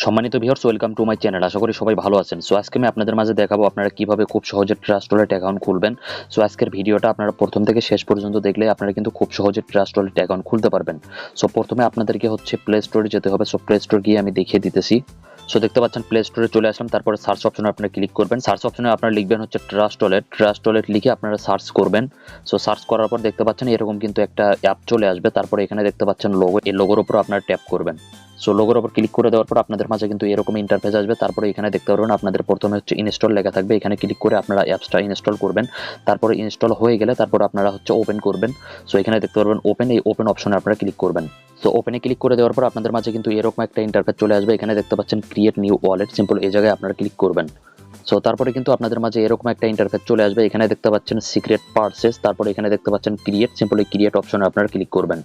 সম্মানিত viewers, welcome to my channel. আশা করি সবাই ভালো আছেন। সো আজকে আমি আপনাদের মাঝে দেখাবো আপনারা কিভাবে খুব সহজে ট্রাস্ট ওয়ালেট অ্যাকাউন্ট খুলবেন। সো আজকের ভিডিওটা আপনারা প্রথম থেকে শেষ পর্যন্ত দেখলে আপনারা কিন্তু খুব সহজে ট্রাস্ট ওয়ালেট অ্যাকাউন্ট খুলতে পারবেন। সো প্রথমে আপনাদেরকে হচ্ছে প্লে স্টোরে যেতে হবে। সো প্লে স্টোর গিয়ে আমি দেখিয়ে দিতেছি। সো দেখতে পাচ্ছেন প্লে স্টোরে চলে আসলাম। তারপরে সার্চ অপশনে আপনারা ক্লিক করবেন। সার্চ অপশনে আপনারা লিখবেন হচ্ছে ট্রাস্ট ওয়ালেট লিখে আপনারা সার্চ করবেন। সো সার্চ করার পর দেখতে পাচ্ছেন এরকম কিন্তু একটা অ্যাপ চলে আসবে। তারপরে এখানে দেখতে পাচ্ছেন লোগো, এই লোগোর উপর আপনারা ট্যাপ করবেন। সো লোগোর উপর ক্লিক করে দেওয়ার পর আপনাদের মাঝে কিন্তু এরকম ইন্টারফেস আসবে। তারপরে এখানে দেখতে পারবেন আপনাদের প্রথমে হচ্ছে ইনস্টল লেখা থাকবে। এখানে ক্লিক করে আপনারা অ্যাপসটা ইনস্টল করবেন। তারপরে ইনস্টল হয়ে গেলে তারপর আপনারা হচ্ছে ওপেন করবেন। সো এখানে দেখতে পারবেন ওপেন, এই ওপেন অপশনে আপনারা ক্লিক করবেন। সো ওপেনে ক্লিক করে দেওয়ার পর আপনাদের মাঝে কিন্তু এরকম একটা ইন্টারফেস চলে আসবে। এখানে দেখতে পাচ্ছেন ক্রিয়েট নিউ ওয়ালেট, সিম্পল এই জায়গায় আপনারা ক্লিক করবেন। সো তারপরে কিন্তু আপনাদের মাঝে এরকম একটা ইন্টারফেস চলে আসবে। এখানে দেখতে পাচ্ছেন সিক্রেট পারচেজ, তারপরে এখানে দেখতে পাচ্ছেন ক্রিয়েট, সিম্পল এই ক্রিয়েট অপশনে আপনারা ক্লিক করবেন।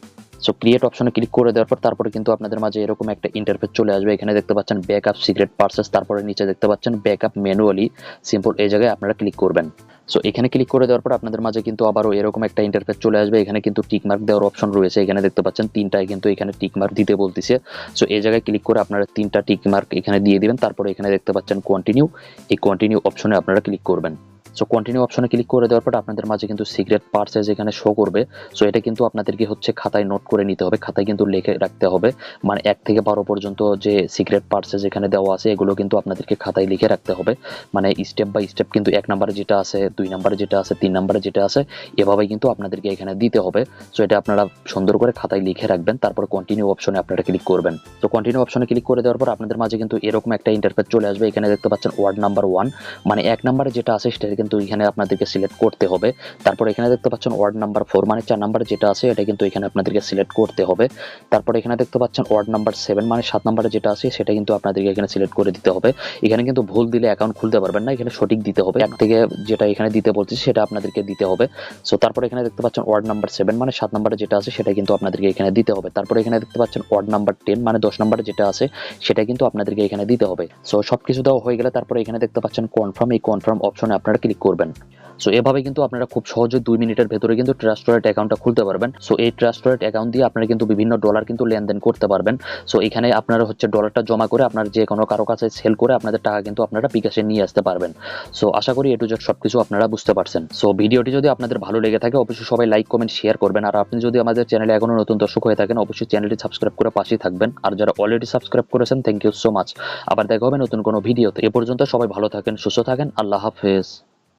সো ক্রিয়েট অপশনে ক্লিক করে দেওয়ার পর তারপরে কিন্তু আপনাদের মাঝে এরকম একটা ইন্টারফেস চলে আসবে। এখানে দেখতে পাচ্ছেন ব্যাকআপ সিক্রেট পারচেজ, তারপরে নিচে দেখতে পাচ্ছেন ব্যাকআপ ম্যানুয়ালি, সিম্পল এই জায়গায় আপনারা ক্লিক করবেন। সো এখানে ক্লিক করে দেওয়ার পর আপনাদের মাঝে কিন্তু আবারও এরকম একটা ইন্টারফেস চলে আসবে। এখানে কিন্তু টিক মার্ক দেওয়ার অপশন রয়েছে। এখানে দেখতে পাচ্ছেন তিনটায় কিন্তু এখানে টিক মার্ক দিতে বলতেছে। সো এই জায়গায় ক্লিক করে আপনারা তিনটা টিক মার্ক এখানে দিয়ে দিবেন। তারপরে এখানে দেখতে পাচ্ছেন কন্টিনিউ, এই কন্টিনিউ অপশনে আপনারা ক্লিক করবেন। সো কন্টিনিউ অপশনে ক্লিক করে দেওয়ার পর আপনাদের মাঝে কিন্তু সিক্রেট পারচেজ এখানে শো করবে। সো এটা কিন্তু আপনাদেরকে হচ্ছে খাতায় নোট করে নিতে হবে, খাতায় কিন্তু লিখে রাখতে হবে। মানে 1 থেকে 12 পর্যন্ত যে সিক্রেট পারচেজ এখানে দেওয়া আছে এগুলো কিন্তু আপনাদেরকে খাতায় লিখে রাখতে হবে। মানে স্টেপ বাই স্টেপ কিন্তু 1 নম্বরে যেটা আছে, 2 নম্বরে যেটা আছে, 3 নম্বরে যেটা আছে, এভাবেই কিন্তু আপনাদেরকে এখানে দিতে হবে। সো এটা আপনারা সুন্দর করে খাতায় লিখে রাখবেন। তারপর কন্টিনিউ অপশনে আপনারা ক্লিক করবেন। তো কন্টিনিউ অপশনে ক্লিক করে দেওয়ার পর আপনাদের মাঝে কিন্তু এরকম একটা ইন্টারফেস চলে আসবে। এখানে দেখতে পাচ্ছেন ওয়ার্ড নাম্বার 1, মানে 1 নম্বরে যেটা আছে সেটা কিন্তু এখানে আপনাদেরকে সিলেক্ট করতে হবে। তারপর এখানে দেখতে পাচ্ছেন ওয়ার্ড নাম্বার 4, মানে 4 নম্বরে যেটা আছে এটা কিন্তু এখানে আপনাদেরকে সিলেক্ট করতে হবে। তারপর এখানে দেখতে পাচ্ছেন ওয়ার্ড নাম্বার 7, মানে 7 নম্বরে যেটা আছে সেটা কিন্তু আপনাদেরকে এখানে সিলেক্ট করে দিতে হবে। এখানে কিন্তু ভুল দিলে অ্যাকাউন্ট খুলতে পারবেন না, এখানে সঠিক দিতে হবে। এক থেকে যেটা এখানে দিতে বলছি সেটা আপনাদেরকে দিতে হবে। সো তারপর এখানে দেখতে পাচ্ছেন ওয়ার্ড নাম্বার 7, মানে 7 নম্বরে যেটা আছে সেটা কিন্তু আপনাদেরকে এখানে দিতে হবে। তারপর এখানে দেখতে পাচ্ছেন ওয়ার্ড নাম্বার 10, মানে 10 নম্বরে যেটা আছে সেটা কিন্তু আপনাদেরকে এখানে দিতে হবে। সো সবকিছু দেওয়া হয়ে গেলে তারপরে এখানে দেখতে পাচ্ছেন কনফার্ম, এই কনফার্ম অপশনে আপনারা ক্লিক করবেন। সো এভাবে কিন্তু আপনারা খুব সহজে 2 মিনিটের ভেতরে কিন্তু ট্রাস্ট ওয়ালেট অ্যাকাউন্টটা খুলতে পারবেন। সো এই ট্রাস্ট ওয়ালেট অ্যাকাউন্ট দিয়ে আপনারা কিন্তু বিভিন্ন ডলার কিন্তু লেনদেন করতে পারবেন। সো এখানে আপনারা হচ্ছে ডলারটা জমা করে আপনার যে কোনো কারো কাছে সেল করে আপনাদের টাকা কিন্তু আপনারা বিকাশে নিয়ে আসতে পারবেন। সো আশা করি এ টু জেড সবকিছু আপনারা বুঝতে পারছেন। সো ভিডিওটি যদি আপনাদের ভালো লেগে থাকে অবশ্যই সবাই লাইক, কমেন্ট, শেয়ার করবেন। আর আপনি যদি আমাদের চ্যানেলে এখনো নতুন দর্শক হয়ে থাকেন অবশ্যই চ্যানেলটি সাবস্ক্রাইব করে পাশেই থাকবেন। আর যারা অলরেডি সাবস্ক্রাইব করেছেন থ্যাংক ইউ সো মাচ। আবার দেখা হবে নতুন কোনো ভিডিওতে। এ পর্যন্ত সবাই ভালো থাকেন, সুস্থ থাকেন। আল্লাহ হাফেজ।